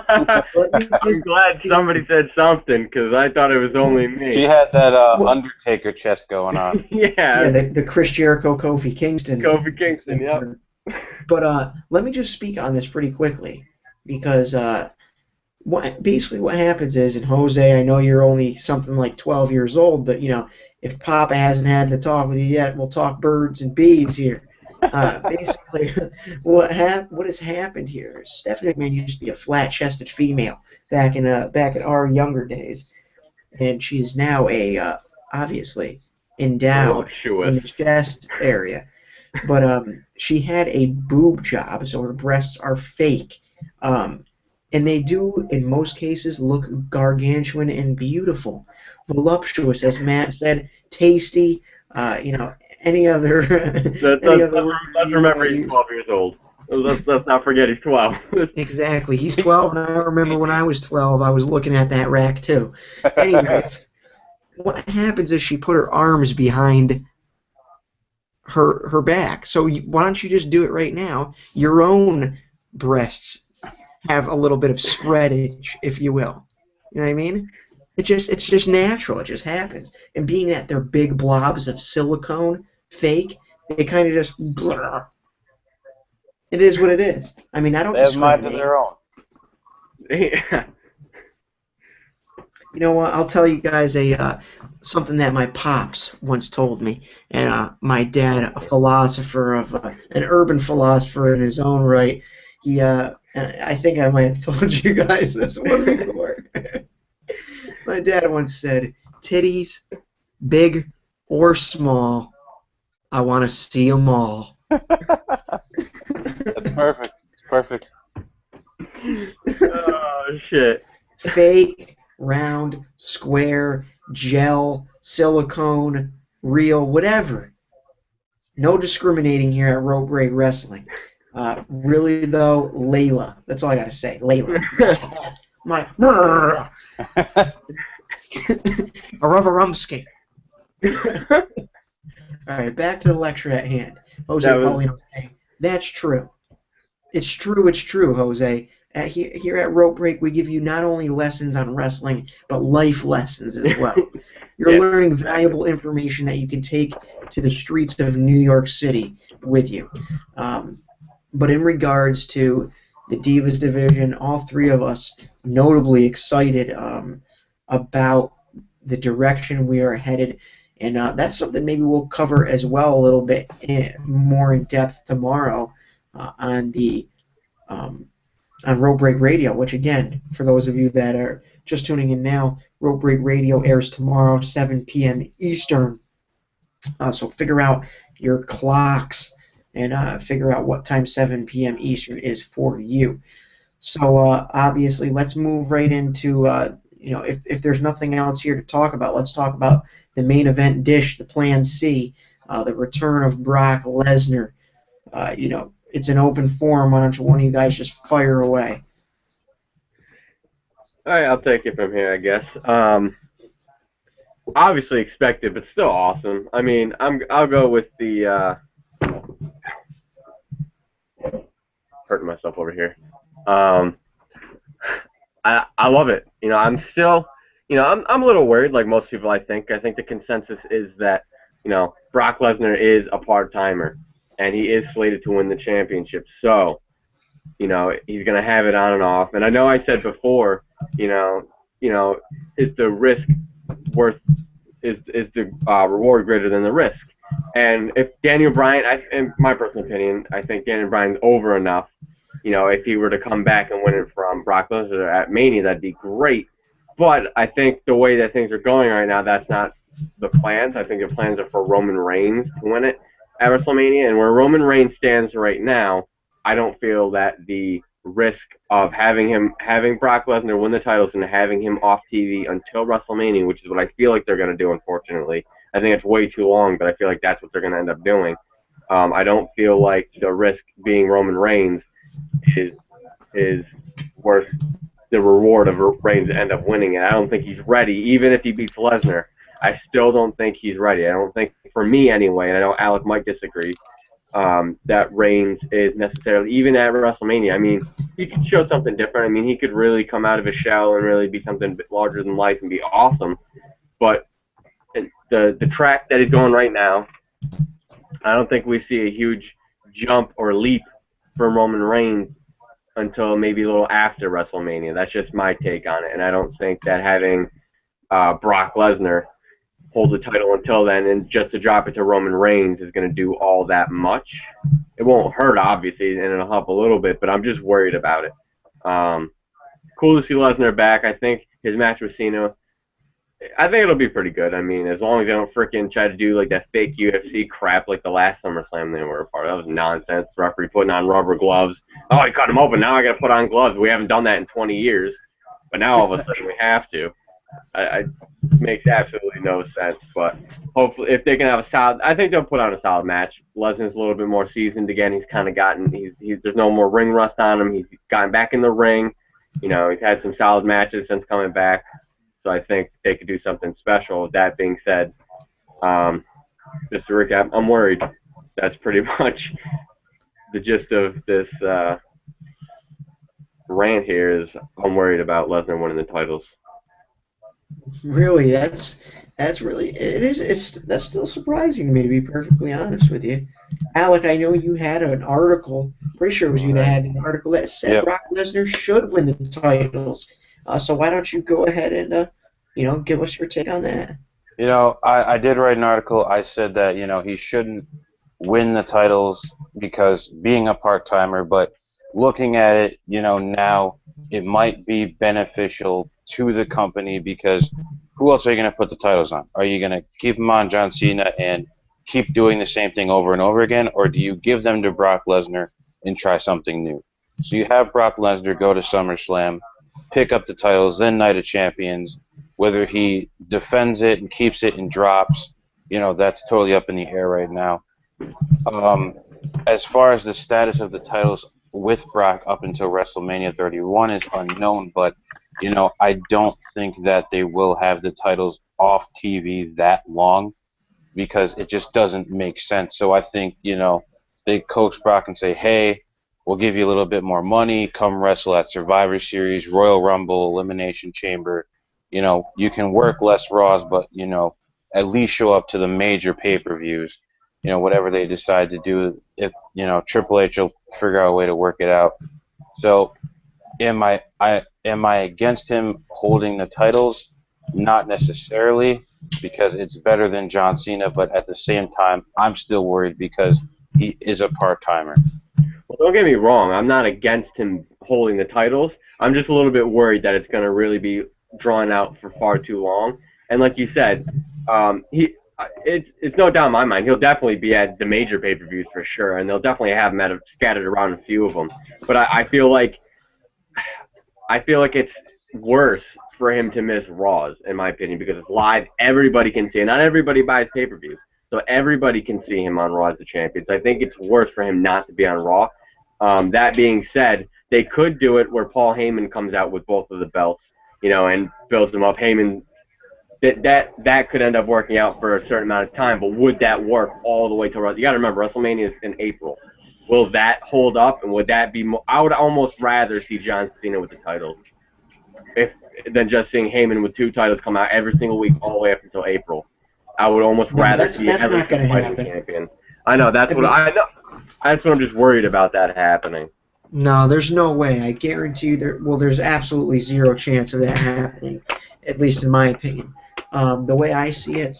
I'm glad somebody said something, because I thought it was only me. She had that Undertaker chest going on. Yeah, the Chris Jericho, Kofi Kingston. Kofi Kingston, yep. But let me just speak on this pretty quickly, because basically what happens is, and Jose, I know you're only something like 12 years old, but if Papa hasn't had the talk with you yet, we'll talk birds and bees here. Basically, what has happened here is Stephanie McMahon used to be a flat-chested female back in our younger days, and she is now obviously endowed in the chest area. But she had a boob job, so her breasts are fake. And they do, in most cases, look gargantuan and beautiful. Voluptuous, as Matt said, tasty, any other... Let's remember he's 12 years old. Let's not forget he's 12. Exactly. He's 12, and I remember when I was 12, I was looking at that rack, too. Anyways, what happens is she put her arms behind her back. So why don't you just do it right now? Your own breasts have a little bit of spreadage, if you will. You know what I mean? It's just natural. It just happens. And being that they're big blobs of silicone, fake, they kind of just blur. It is what it is. I mean, I don't discriminate. They have mind of their own. Yeah. You know what? I'll tell you guys something that my pops once told me, and my dad, a philosopher an urban philosopher in his own right. He and I think I might have told you guys this one before. My dad once said, "Titties, big, or small. I want to see them all. That's perfect. It's perfect. Oh shit. Fake, round, square, gel, silicone, real, whatever. No discriminating here at Rope Break Wrestling. Really though, Layla. That's all I gotta say. Layla. My a rubber-rumsky. All right, back to the lecture at hand. Jose Paulino saying, that's true. It's true, Jose. Here at Rope Break, we give you not only lessons on wrestling, but life lessons as well. You're learning valuable information that you can take to the streets of New York City with you. But in regards to the Divas division, all three of us notably excited about the direction we are headed. And that's something maybe we'll cover as well a little bit more in depth tomorrow on the on Rope Break Radio, which again, for those of you that are just tuning in now, Rope Break Radio airs tomorrow, 7 p.m. Eastern. So figure out your clocks and figure out what time 7 p.m. Eastern is for you. So obviously, let's move right into if there's nothing else here to talk about, let's talk about the main event dish, the Plan C, the return of Brock Lesnar. It's an open forum. Why don't you one of you guys just fire away? All right, I'll take it from here, I guess. Obviously expected, but still awesome. I mean, I'll go with the hurting myself over here. I love it. I'm still, I'm a little worried, like most people. I think the consensus is that Brock Lesnar is a part-timer, and he is slated to win the championship. So, he's gonna have it on and off. And I know I said before, is the risk worth? Is the reward greater than the risk? And if Daniel Bryan, in my personal opinion, I think Daniel Bryan's over enough. If he were to come back and win it from Brock Lesnar at Mania, that'd be great. But I think the way that things are going right now, that's not the plans. I think the plans are for Roman Reigns to win it at WrestleMania. And where Roman Reigns stands right now, I don't feel that the risk of having Brock Lesnar win the titles and having him off TV until WrestleMania, which is what I feel like they're going to do, unfortunately. I think it's way too long, but I feel like that's what they're going to end up doing. I don't feel like the risk being Roman Reigns is worth the reward of Reigns to end up winning it. I don't think he's ready, even if he beats Lesnar. I still don't think he's ready. I don't think, for me anyway, and I know Alec might disagree, that Reigns is necessarily, even at WrestleMania. I mean, he could show something different. I mean, he could really come out of his shell and really be something larger than life and be awesome. But the track that he's going right now, I don't think we see a huge jump or leap from Roman Reigns until maybe a little after WrestleMania. That's just my take on it. And I don't think that having Brock Lesnar hold the title until then and just to drop it to Roman Reigns is going to do all that much. It won't hurt, obviously, and it'll help a little bit, but I'm just worried about it. Cool to see Lesnar back. I think his match with Cena, I think it'll be pretty good. I mean, as long as they don't freaking try to do like that fake UFC crap like the last SummerSlam they were a part of. That was nonsense. The referee putting on rubber gloves. Oh, he cut him open. Now I got to put on gloves. We haven't done that in 20 years, but now all of a sudden we have to. It makes absolutely no sense, but hopefully if they can have a solid, I think they'll put on a solid match. Lesnar's a little bit more seasoned again. He's kind of gotten, there's no more ring rust on him. He's gotten back in the ring. He's had some solid matches since coming back, so I think they could do something special. With that being said, just to recap, I'm worried. That's pretty much the gist of this rant here. Is I'm worried about Lesnar winning the titles. Really, that's really that's still surprising to me, to be perfectly honest with you. Alec, I know you had an article. Pretty sure it was you that had an article that said Brock Lesnar should win the titles. So why don't you go ahead and give us your take on that? I did write an article. I said that he shouldn't win the titles because being a part-timer, but looking at it, now it might be beneficial to the company because who else are you going to put the titles on? Are you going to keep them on John Cena and keep doing the same thing over and over again, or do you give them to Brock Lesnar and try something new? So you have Brock Lesnar go to SummerSlam, pick up the titles, then Night of Champions. Whether he defends it and keeps it and drops, that's totally up in the air right now. As far as the status of the titles with Brock up until WrestleMania 31 is unknown, but I don't think that they will have the titles off TV that long because it just doesn't make sense. So I think, they coax Brock and say, hey, we'll give you a little bit more money, come wrestle at Survivor Series, Royal Rumble, Elimination Chamber. You can work less Raws, but, at least show up to the major pay-per-views. Whatever they decide to do, if, Triple H will figure out a way to work it out. So am I against him holding the titles? Not necessarily, because it's better than John Cena, but at the same time, I'm still worried because he is a part-timer. Well, don't get me wrong. I'm not against him holding the titles. I'm just a little bit worried that it's going to really be drawn out for far too long. And like you said, it's no doubt in my mind he'll definitely be at the major pay-per-views for sure, and they'll definitely have him scattered around a few of them. But I feel like it's worse for him to miss Raws, in my opinion, because it's live. Everybody can see it. Not everybody buys pay-per-views, so everybody can see him on Raw as the champion. So I think it's worse for him not to be on Raw. That being said, they could do it where Paul Heyman comes out with both of the belts, and builds them up. Heyman, that could end up working out for a certain amount of time, but would that work all the way to Raw? You got to remember, WrestleMania is in April. Will that hold up, and would that be more? I would almost rather see John Cena with the titles than just seeing Heyman with 2 titles come out every single week all the way up until April. I would almost rather see that's every not going to happen. champion. I know that's what I know. That's what I'm just worried about that happening. No, there's no way. I guarantee you there's absolutely zero chance of that happening, at least in my opinion. The way I see it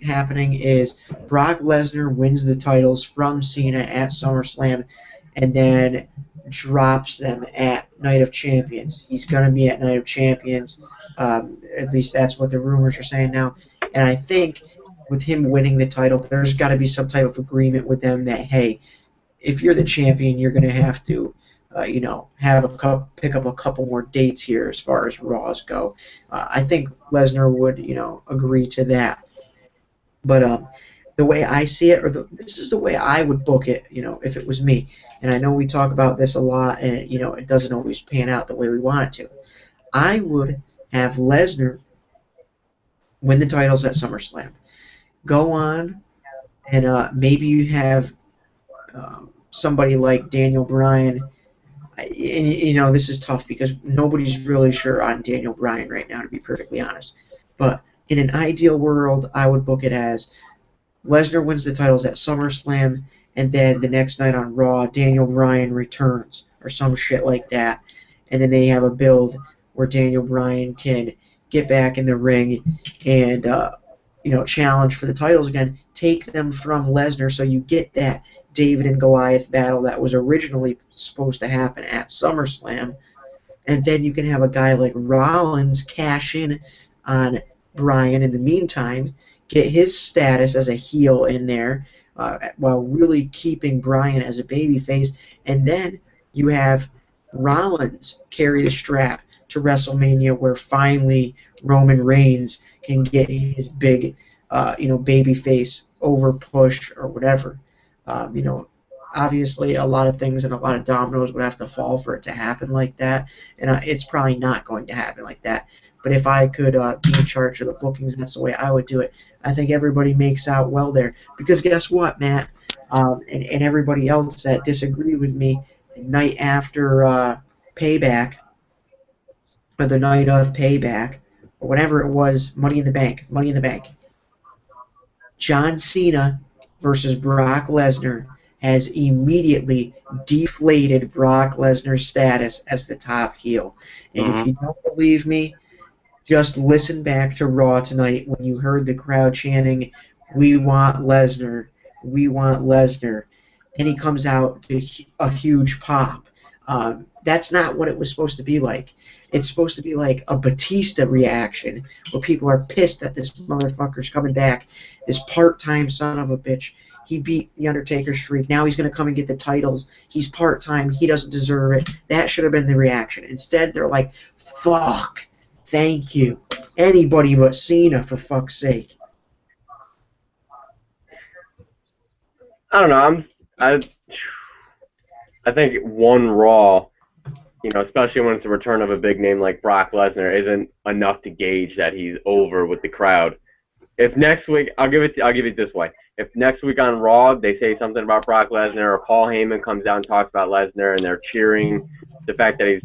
happening is Brock Lesnar wins the titles from Cena at SummerSlam, and then drops them at Night of Champions. He's going to be at Night of Champions. At least that's what the rumors are saying now. And I think with him winning the title, there's got to be some type of agreement with them that, hey, if you're the champion, you're going to have to, pick up a couple more dates here as far as Raws go. I think Lesnar would, agree to that. But the way I see it, this is the way I would book it, if it was me. And I know we talk about this a lot, and it doesn't always pan out the way we want it to. I would have Lesnar win the titles at SummerSlam. Go on, and maybe you have somebody like Daniel Bryan. And, this is tough because nobody's really sure on Daniel Bryan right now, to be perfectly honest. But in an ideal world, I would book it as Lesnar wins the titles at SummerSlam, and then the next night on Raw, Daniel Bryan returns, or some shit like that. And then they have a build where Daniel Bryan can get back in the ring and, challenge for the titles again, take them from Lesnar, so you get that David and Goliath battle that was originally supposed to happen at SummerSlam. And then you can have a guy like Rollins cash in on Bryan in the meantime, get his status as a heel in there, while really keeping Bryan as a babyface, and then you have Rollins carry the strap to WrestleMania, where finally Roman Reigns can get his big, babyface over push or whatever. Obviously a lot of things and a lot of dominoes would have to fall for it to happen like that, and it's probably not going to happen like that. But if I could be in charge of the bookings, that's the way I would do it. I think everybody makes out well there. Because guess what, Matt, and everybody else that disagreed with me, the night after Payback, or the night of Payback, or whatever it was, Money in the Bank, John Cena versus Brock Lesnar has immediately deflated Brock Lesnar's status as the top heel. And if you don't believe me, just listen back to Raw tonight when you heard the crowd chanting, "We want Lesnar, we want Lesnar." Then he comes out to a huge pop. That's not what it was supposed to be like. It's supposed to be like a Batista reaction where people are pissed that this motherfucker's coming back, this part-time son of a bitch. He beat The Undertaker's streak. Now he's going to come and get the titles. He's part-time. He doesn't deserve it. That should have been the reaction. Instead, they're like, fuck, thank you. Anybody but Cena, for fuck's sake. I don't know. I think one Raw, especially when it's a return of a big name like Brock Lesnar, isn't enough to gauge that he's over with the crowd. If next week, I'll give it this way. If next week on Raw they say something about Brock Lesnar, or Paul Heyman comes out and talks about Lesnar, and they're cheering the fact that he's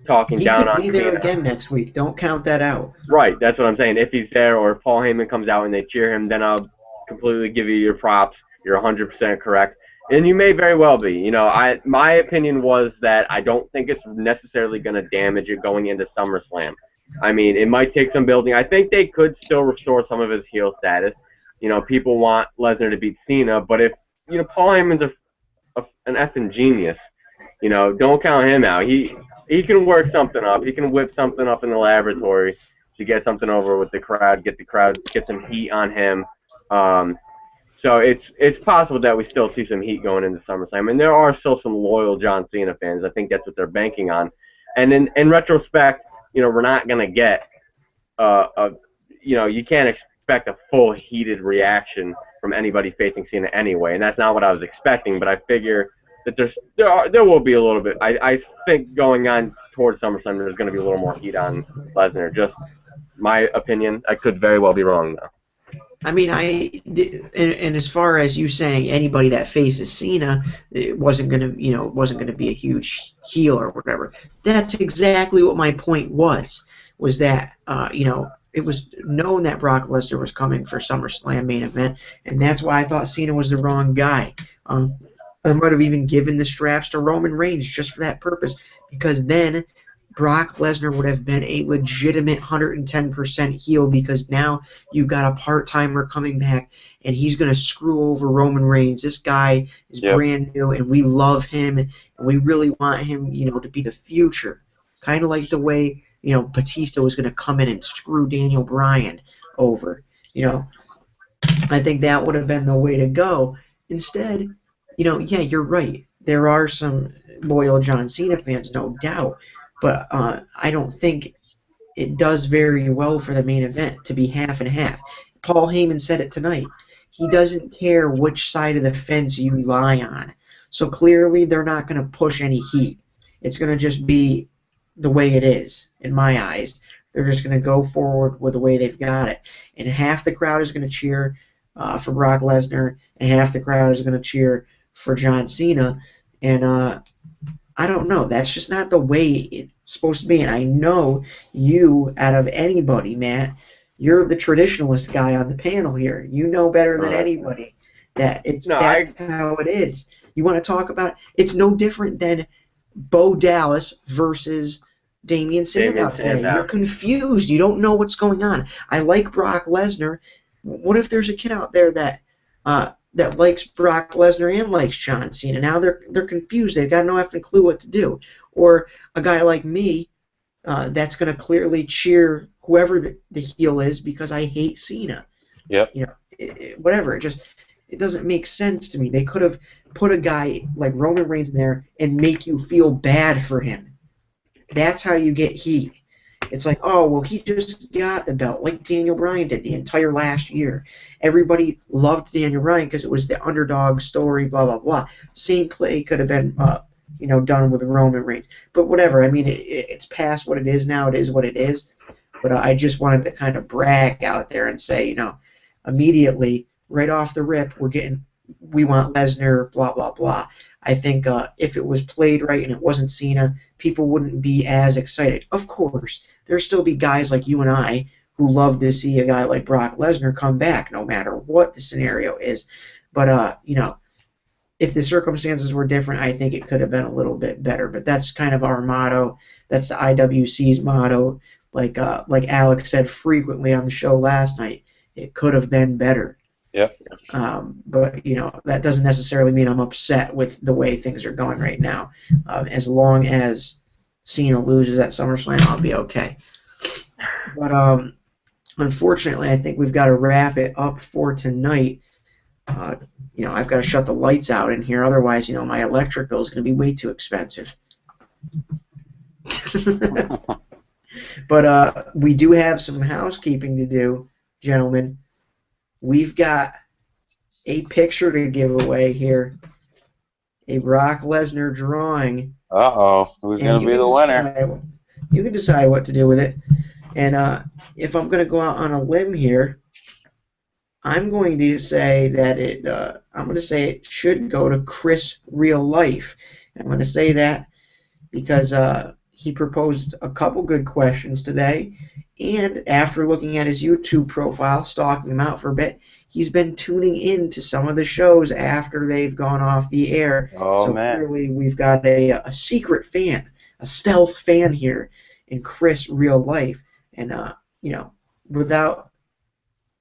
talking down on He could be there Cena. again next week. Don't count that out. Right, that's what I'm saying. If he's there, or if Paul Heyman comes out and they cheer him, then I'll completely give you your props. You're 100% correct. And you may very well be. My opinion was that I don't think it's necessarily going to damage it going into SummerSlam. I mean, it might take some building. I think they could still restore some of his heel status. People want Lesnar to beat Cena, but if, Paul Heyman's an effing genius, don't count him out. He can work something up. He can whip something up in the laboratory to get something over with the crowd, get some heat on him. So it's possible that we still see some heat going into SummerSlam, and there are still some loyal John Cena fans. I think that's what they're banking on. And in retrospect, we're not gonna get you can't expect a full heated reaction from anybody facing Cena anyway, and that's not what I was expecting. But I figure that there will be a little bit. I think going on towards SummerSlam, there's going to be a little more heat on Lesnar. Just my opinion. I could very well be wrong though. I mean, and as far as you saying anybody that faces Cena, it wasn't gonna be a huge heel or whatever. That's exactly what my point was that it was known that Brock Lesnar was coming for SummerSlam main event, and that's why I thought Cena was the wrong guy. I might have even given the straps to Roman Reigns just for that purpose, because then Brock Lesnar would have been a legitimate 110% heel, because now you've got a part-timer coming back, and he's going to screw over Roman Reigns. This guy is brand new, and we love him, and we really want him, to be the future. Kind of like the way, Batista was going to come in and screw Daniel Bryan over. I think that would have been the way to go. Instead, yeah, you're right. There are some loyal John Cena fans, no doubt. But I don't think it does very well for the main event to be half and half. Paul Heyman said it tonight. He doesn't care which side of the fence you lie on. So clearly they're not going to push any heat. It's going to just be the way it is, in my eyes. They're just going to go forward with the way they've got it. And half the crowd is going to cheer for Brock Lesnar, and half the crowd is going to cheer for John Cena. And I don't know. That's just not the way it's supposed to be. And I know you, out of anybody, Matt, you're the traditionalist guy on the panel here. You know better than anybody that that's how it is. You want to talk about it? It's no different than Bo Dallas versus Damian Sandow today. You're confused. You don't know what's going on. I like Brock Lesnar. What if there's a kid out there that likes Brock Lesnar and likes John Cena? Now they're confused. They've got no effing clue what to do. Or a guy like me that's going to clearly cheer whoever the heel is because I hate Cena. Yep. Whatever. It doesn't make sense to me. They could have put a guy like Roman Reigns in there and make you feel bad for him. That's how you get heat. It's like, oh, well, he just got the belt, like Daniel Bryan did the entire last year. Everybody loved Daniel Bryan because it was the underdog story, blah, blah, blah. Same play could have been, done with Roman Reigns. But whatever. I mean, it's past what it is now. It is what it is. But I just wanted to kind of brag out there and say, immediately, right off the rip, we want Lesnar, blah, blah, blah. I think if it was played right and it wasn't Cena, people wouldn't be as excited. Of course, there'll still be guys like you and I who love to see a guy like Brock Lesnar come back no matter what the scenario is. But, if the circumstances were different, I think it could have been a little bit better. But that's kind of our motto. That's the IWC's motto. Like Alec said frequently on the show last night, it could have been better. Yep. But that doesn't necessarily mean I'm upset with the way things are going right now. As long as Cena loses at SummerSlam, I'll be okay. But unfortunately, I think we've got to wrap it up for tonight. I've got to shut the lights out in here, otherwise, my electric bill is going to be way too expensive. But we do have some housekeeping to do, gentlemen. We've got a picture to give away here. A Brock Lesnar drawing. Uh-oh. Who's going to be the winner? You can decide what to do with it. And if I'm going to go out on a limb here, I'm going to say that it should go to Chris Real Life. And I'm going to say that because he proposed a couple good questions today, and after looking at his YouTube profile, stalking him out for a bit, he's been tuning in to some of the shows after they've gone off the air. Oh, so man. Clearly we've got a secret fan, a stealth fan here in Chris Real Life. And, without...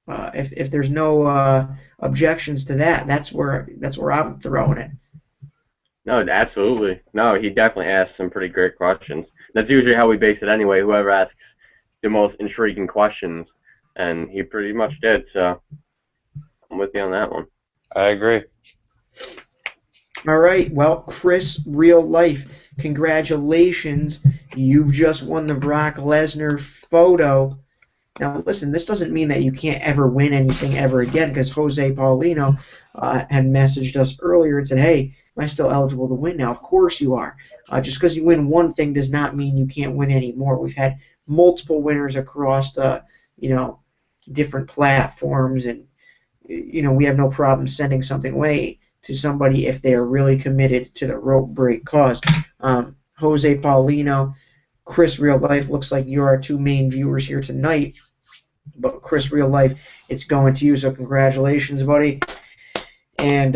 if there's no objections to that, that's where I'm throwing it. No, absolutely. No, he definitely asked some pretty great questions. That's usually how we base it anyway, whoever asks the most intriguing questions, and he pretty much did, so I'm with you on that one. I agree. All right, well, Chris Real Life, congratulations. You've just won the Brock Lesnar photo. Now, listen, this doesn't mean that you can't ever win anything ever again, because Jose Paulino had messaged us earlier and said, hey, am I still eligible to win now? Of course you are. Just because you win one thing does not mean you can't win any more. We've had multiple winners across, different platforms, and, we have no problem sending something away to somebody if they are really committed to the rope break cause. Jose Paulino, Chris Real Life, looks like you're our two main viewers here tonight. But Chris Real Life, it's going to you, so congratulations, buddy. And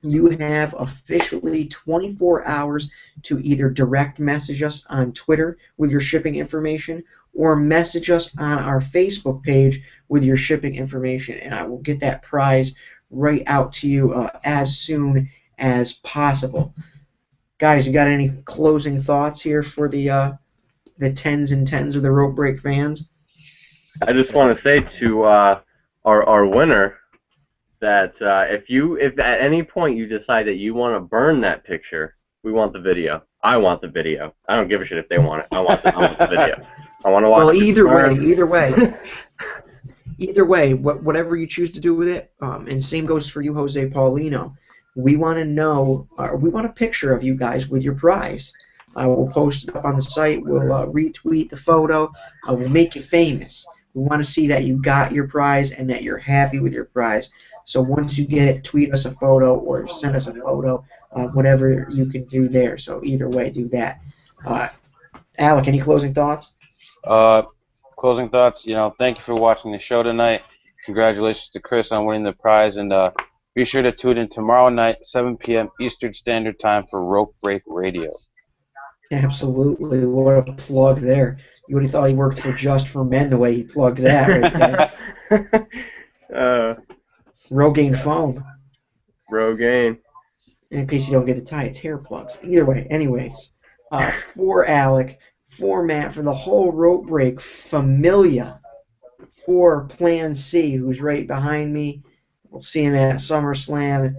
you have officially 24 hours to either direct message us on Twitter with your shipping information or message us on our Facebook page with your shipping information, and I will get that prize right out to you as soon as possible. Guys, you got any closing thoughts here for the tens and tens of the rope break fans? I just want to say to our winner that if at any point you decide that you want to burn that picture, we want the video. I want the video. I don't give a shit if they want it. I want the video. I want to watch. Well, either way, whatever you choose to do with it, and same goes for you, Jose Paulino. We want to know, we want a picture of you guys with your prize. We'll post it up on the site. We'll retweet the photo. We'll make you famous. We want to see that you got your prize and that you're happy with your prize. So once you get it, tweet us a photo or send us a photo, whatever you can do there. So either way, do that. Alec, any closing thoughts? Closing thoughts, thank you for watching the show tonight. Congratulations to Chris on winning the prize, and be sure to tune in tomorrow night, 7 p.m. Eastern Standard Time for Rope Break Radio. Absolutely. What a plug there. You would have thought he worked for Just for Men the way he plugged that right there. Rogaine foam. Rogaine. In case you don't get the tie, it's hair plugs. Either way, anyways. For Alec, for Matt, for the whole rope break familia, for Plan C, who's right behind me. We'll see him at SummerSlam.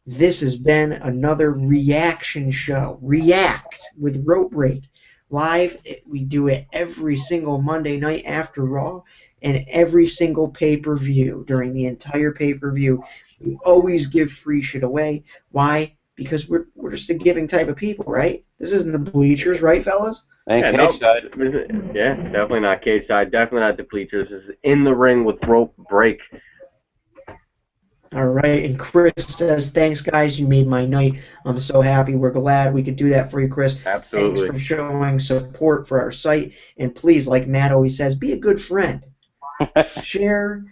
This has been another reaction show. React with Rope Break. Live, we do it every single Monday night after Raw and every single pay-per-view during the entire pay-per-view. We always give free shit away. Why? Because we're just a giving type of people, right? This isn't the bleachers, right, fellas? And cage side. Yeah, definitely not cage side. Definitely not the bleachers. This is in the ring with Rope Break. All right, and Chris says, thanks, guys. You made my night. I'm so happy. We're glad we could do that for you, Chris. Absolutely. Thanks for showing support for our site. And please, like Matt always says, be a good friend. Share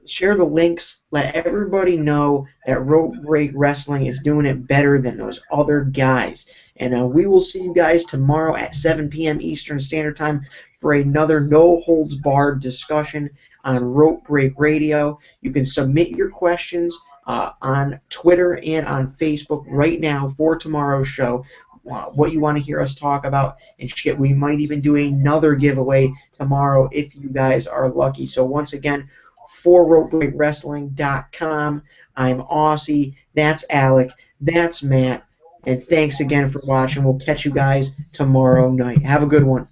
share the links. Let everybody know that Rope Break Wrestling is doing it better than those other guys. And we will see you guys tomorrow at 7 p.m. Eastern Standard Time for another no-holds-barred discussion on Rope Break Radio. You can submit your questions on Twitter and on Facebook right now for tomorrow's show. What you want to hear us talk about and shit. We might even do another giveaway tomorrow if you guys are lucky. So once again, for RopeBreakWrestling.com, I'm AuSSy. That's Alec. That's Matt. And thanks again for watching. We'll catch you guys tomorrow night. Have a good one.